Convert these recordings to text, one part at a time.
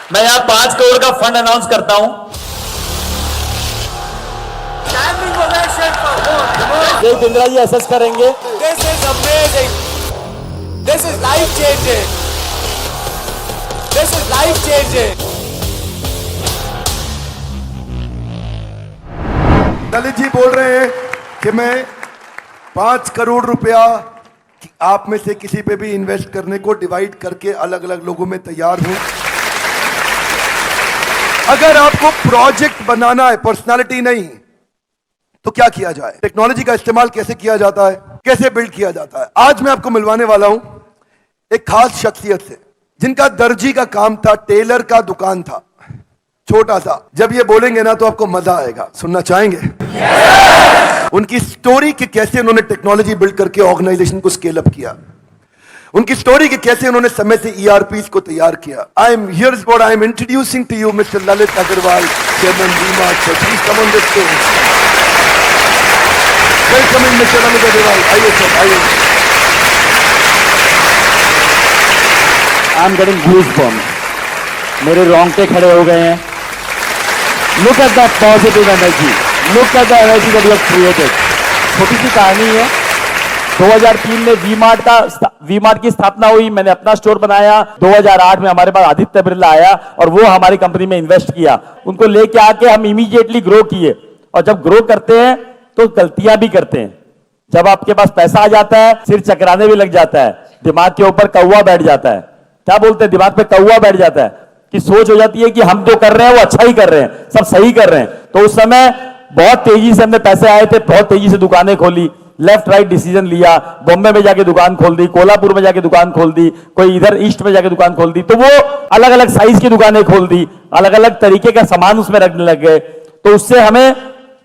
मैं यहाँ 5 करोड़ का फंड अनाउंस करता हूं। देव बिंद्रा जी असेस करेंगे। This is amazing. This is life changing. This is life changing. Lalit ji बोल रहे हैं कि मैं 5 करोड़ रुपया आप में से किसी पे भी इन्वेस्ट करने को डिवाइड करके अलग अलग लोगों में तैयार हूं। अगर आपको प्रोजेक्ट बनाना है, पर्सनालिटी नहीं, तो क्या किया जाए, टेक्नोलॉजी का इस्तेमाल कैसे किया जाता है, कैसे बिल्ड किया जाता है। आज मैं आपको मिलवाने वाला हूं एक खास शख्सियत से जिनका दर्जी का काम था, टेलर का दुकान था, छोटा सा। जब ये बोलेंगे ना तो आपको मजा आएगा। सुनना चाहेंगे? उनकी स्टोरी कि कैसे उन्होंने टेक्नोलॉजी बिल्ड करके ऑर्गेनाइजेशन को स्केल अप किया, उनकी स्टोरी कि कैसे उन्होंने समय से ईआरपीस को तैयार किया। I am here what I am introducing to you mister Lalit Agarwal, chairman V-Mart. Please come on the stage. Welcome in mister Lalit Agarwal. आइए सर, आइए। आई एम गेटिंग गूज़बम्प्स, मेरे रोंगटे खड़े हो गए हैं। Look at that positive energy, look at the energy that you have created. छोटी सी कहानी है। 2003 में वी-मार्ट की स्थापना हुई, मैंने अपना स्टोर बनाया। 2008 में हमारे पास आदित्य बिरला आया और वो हमारी कंपनी में इन्वेस्ट किया। उनको लेके आके हम इमीडिएटली ग्रो किए। और जब ग्रो करते हैं तो गलतियां भी करते हैं। जब आपके पास पैसा आ जाता है, सिर चकराने भी लग जाता है, दिमाग के ऊपर कौवा बैठ जाता है। क्या बोलते हैं, दिमाग पे कौवा बैठ जाता है कि सोच हो जाती है कि हम जो कर रहे हैं वो अच्छा ही कर रहे हैं, सब सही कर रहे हैं। तो उस समय बहुत तेजी से हमने पैसे आए थे, बहुत तेजी से दुकानें खोली, लेफ्ट राइट डिसीजन लिया। बॉम्बे में जाके दुकान खोल दी, कोल्हापुर में जाके दुकान खोल दी, कोई इधर ईस्ट में जाके दुकान खोल दी। तो वो अलग अलग साइज की दुकानें खोल दी, अलग अलग तरीके का सामान उसमें रखने लग गए। तो उससे हमें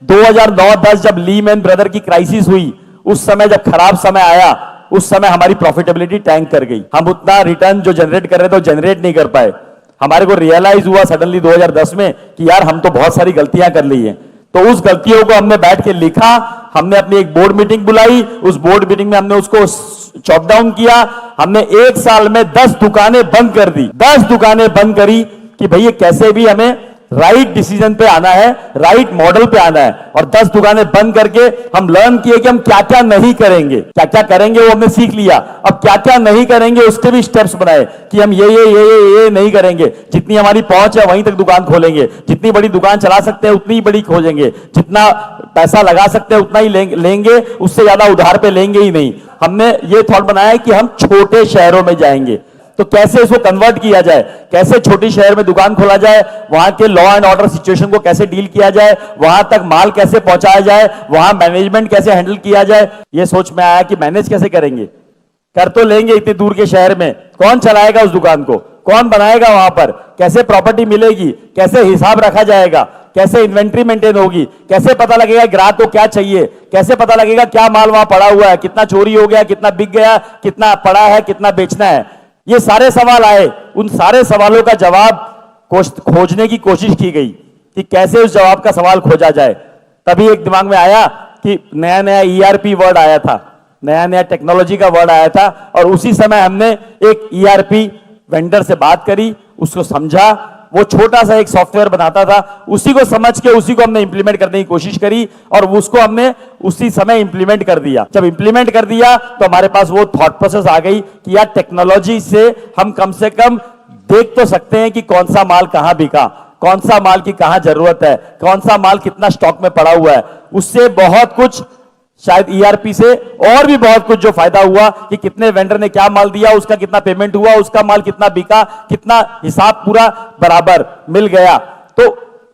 2009-10 जब लीमैन ब्रदर की क्राइसिस हुई, उस समय जब खराब समय आया, उस समय हमारी प्रॉफिटेबिलिटी टैंक कर गई। हम उतना रिटर्न जो जनरेट कर रहे थे वो जनरेट नहीं कर पाए। हमारे को रियलाइज हुआ सडनली 2010 में कि यार हम तो बहुत सारी गलतियां कर ली हैं। तो उस गलतियों को हमने बैठ के लिखा, हमने अपनी एक बोर्ड मीटिंग बुलाई, उस बोर्ड मीटिंग में हमने उसको चॉप डाउन किया। हमने 1 साल में 10 दुकानें बंद कर दी, 10 दुकानें बंद करी कि भैया कैसे भी हमें राइट डिसीजन पे आना है, राइट मॉडल पे आना है। और 10 दुकानें बंद करके हम लर्न किए कि हम क्या क्या नहीं करेंगे, क्या क्या करेंगे वो हमने सीख लिया। अब क्या क्या नहीं करेंगे उसके भी स्टेप्स बनाए कि हम ये नहीं करेंगे। जितनी हमारी पहुंच है वहीं तक दुकान खोलेंगे, जितनी बड़ी दुकान चला सकते हैं उतनी ही बड़ी खोजेंगे, जितना पैसा लगा सकते हैं उतना ही लेंगे, उससे ज्यादा उधार पे लेंगे ही नहीं। हमने ये थॉट बनाया कि हम छोटे शहरों में जाएंगे, तो कैसे इसको कन्वर्ट किया जाए, कैसे छोटी शहर में दुकान खोला जाए, वहां के लॉ एंड ऑर्डर सिचुएशन को कैसे डील किया जाए, वहां तक माल कैसे पहुंचाया जाए, वहां मैनेजमेंट कैसे हैंडल किया जाए। यह सोच में आया कि मैनेज कैसे करेंगे, कर तो लेंगे इतनी दूर के शहर में, कौन चलाएगा उस दुकान को, कौन बनाएगा वहां पर, कैसे प्रॉपर्टी मिलेगी, कैसे हिसाब रखा जाएगा, कैसे इन्वेंट्री मेंटेन होगी, कैसे पता लगेगा ग्राहक को क्या चाहिए, कैसे पता लगेगा क्या माल वहां पड़ा हुआ है, कितना चोरी हो गया, कितना बिक गया, कितना पड़ा है, कितना बेचना है। ये सारे सवाल आए। उन सारे सवालों का जवाब खोजने की कोशिश की गई कि कैसे उस जवाब का सवाल खोजा जाए। तभी एक दिमाग में आया कि नया नया ईआरपी वर्ड आया था, नया नया टेक्नोलॉजी का वर्ड आया था। और उसी समय हमने एक ईआरपी वेंडर से बात करी, उसको समझा। वो छोटा सा एक सॉफ्टवेयर बनाता था, उसी को समझ के उसी को हमने इंप्लीमेंट करने की कोशिश करी और उसको हमने उसी समय इंप्लीमेंट कर दिया। जब इंप्लीमेंट कर दिया तो हमारे पास वो थॉट प्रोसेस आ गई कि यार टेक्नोलॉजी से हम कम से कम देख तो सकते हैं कि कौन सा माल कहां बिका, कौन सा माल की कहां जरूरत है, कौन सा माल कितना स्टॉक में पड़ा हुआ है। उससे बहुत कुछ, शायद ईआरपी से और भी बहुत कुछ जो फायदा हुआ कि कितने वेंडर ने क्या माल दिया, उसका कितना पेमेंट हुआ, उसका माल कितना बिका, कितना हिसाब पूरा बराबर मिल गया। तो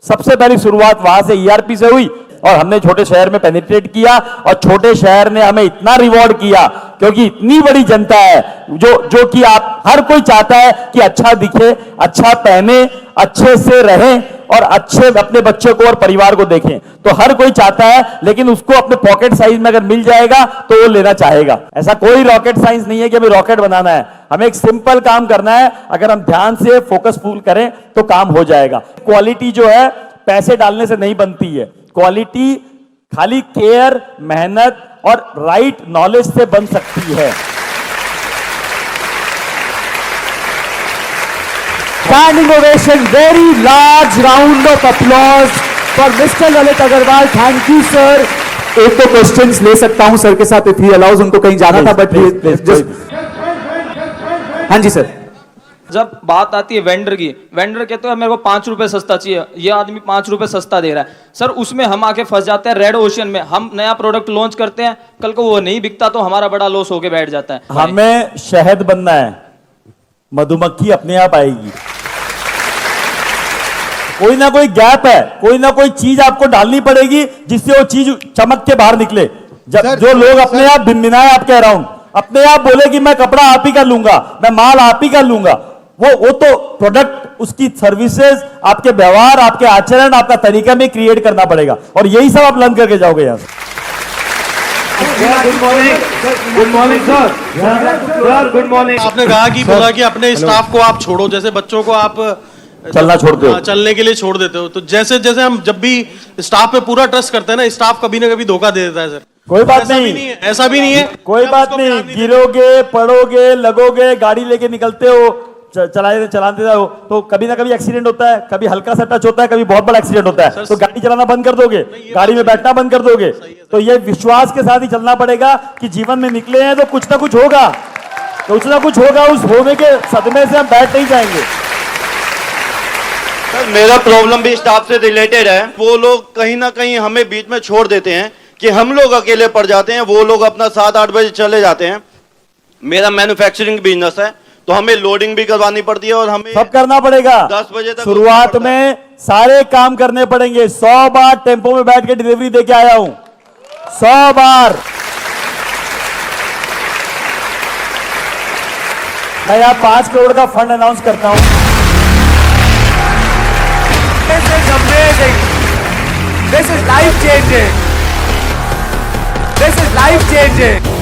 सबसे पहली शुरुआत वहां से ईआरपी से हुई और हमने छोटे शहर में पेनिट्रेट किया और छोटे शहर ने हमें इतना रिवॉर्ड किया क्योंकि इतनी बड़ी जनता है जो कि आप हर कोई चाहता है कि अच्छा दिखे, अच्छा पहने, अच्छे से रहें और अच्छे अपने बच्चे को और परिवार को देखें। तो हर कोई चाहता है, लेकिन उसको अपने पॉकेट साइज में अगर मिल जाएगा तो वो लेना चाहेगा। ऐसा कोई रॉकेट साइंस नहीं है कि हमें रॉकेट बनाना है, हमें एक सिंपल काम करना है। अगर हम ध्यान से फोकसफुल करें तो काम हो जाएगा। क्वालिटी जो है पैसे डालने से नहीं बनती है, क्वालिटी खाली केयर, मेहनत और राइट नॉलेज से बन सकती है। standing ovation, very large round of applause for Mr. Lalit Agarwal. Thank you, sir. एक तो क्वेश्चंस ले सकता हूं सर के साथ if he allows, उनको कहीं जाना था बट जस्ट हाँ जी सर। जब बात आती है वेंडर की, वेंडर कहते हैं मेरे को 5 रुपए सस्ता चाहिए, ये आदमी 5 रुपए सस्ता दे रहा है सर, उसमें हम आके फंस जाते हैं रेड ओशियन में। हम नया प्रोडक्ट लॉन्च करते हैं, कल को वो नहीं बिकता तो हमारा बड़ा लॉस होके बैठ जाता है। हमें शहद बनना है, मधुमक्खी अपने आप आएगी। कोई ना कोई गैप है, कोई ना कोई चीज आपको डालनी पड़ेगी जिससे वो चीज चमक के बाहर निकले। जब जो लोग अपने आप भिनभिनाए आपके अराउंड, अपने आप बोले कि मैं कपड़ा आप ही का लूंगा, मैं माल आप ही का लूंगा, वो तो प्रोडक्ट, उसकी सर्विसेज, आपके व्यवहार, आपके आचरण, आपका तरीका में क्रिएट करना पड़ेगा और यही सब आप लर्न करके जाओगे यहां से। Good morning sir. Sir good morning. आपने कहा कि बोला कि अपने स्टाफ को आप छोड़ो, जैसे बच्चों को आप चलना छोड़ते हो, चलने के लिए छोड़ देते हो, तो जैसे जैसे हम जब भी स्टाफ पे पूरा ट्रस्ट करते हैं ना, स्टाफ कभी ना कभी धोखा दे देता है सर। कोई बात ऐसा भी नहीं, नहीं है, ऐसा भी नहीं है, कोई आप बात उसको नहीं, प्यार देते। गिरोगे, पड़ोगे, लगोगे, गाड़ी लेके निकलते हो, चलाते हो तो कभी ना कभी एक्सीडेंट होता है, कभी हल्का सा टच होता है, कभी बहुत बड़ा एक्सीडेंट होता है, तो गाड़ी चलाना बंद कर दोगे, गाड़ी में बैठना बंद कर दोगे। तो ये विश्वास के साथ ही चलना पड़ेगा कि जीवन में निकले हैं तो कुछ ना कुछ होगा, उस होने के सदमे से हम बैठ नहीं जाएंगे। सर मेरा प्रॉब्लम भी स्टाफ से रिलेटेड है। वो लोग कहीं ना कहीं हमें बीच में छोड़ देते हैं कि हम लोग अकेले पड़ जाते हैं, वो लोग अपना 7-8 बजे चले जाते हैं। मेरा मैन्युफैक्चरिंग बिजनेस है तो हमें लोडिंग भी करवानी पड़ती है और हमें सब करना पड़ेगा। 10 बजे तक शुरुआत में सारे काम करने पड़ेंगे। 100 बार टेम्पो में बैठ के डिलीवरी देके आया हूं, 100 बार। मैं यहाँ 5 करोड़ का फंड अनाउंस करता हूं। This is amazing. This is life changing. This is life changing.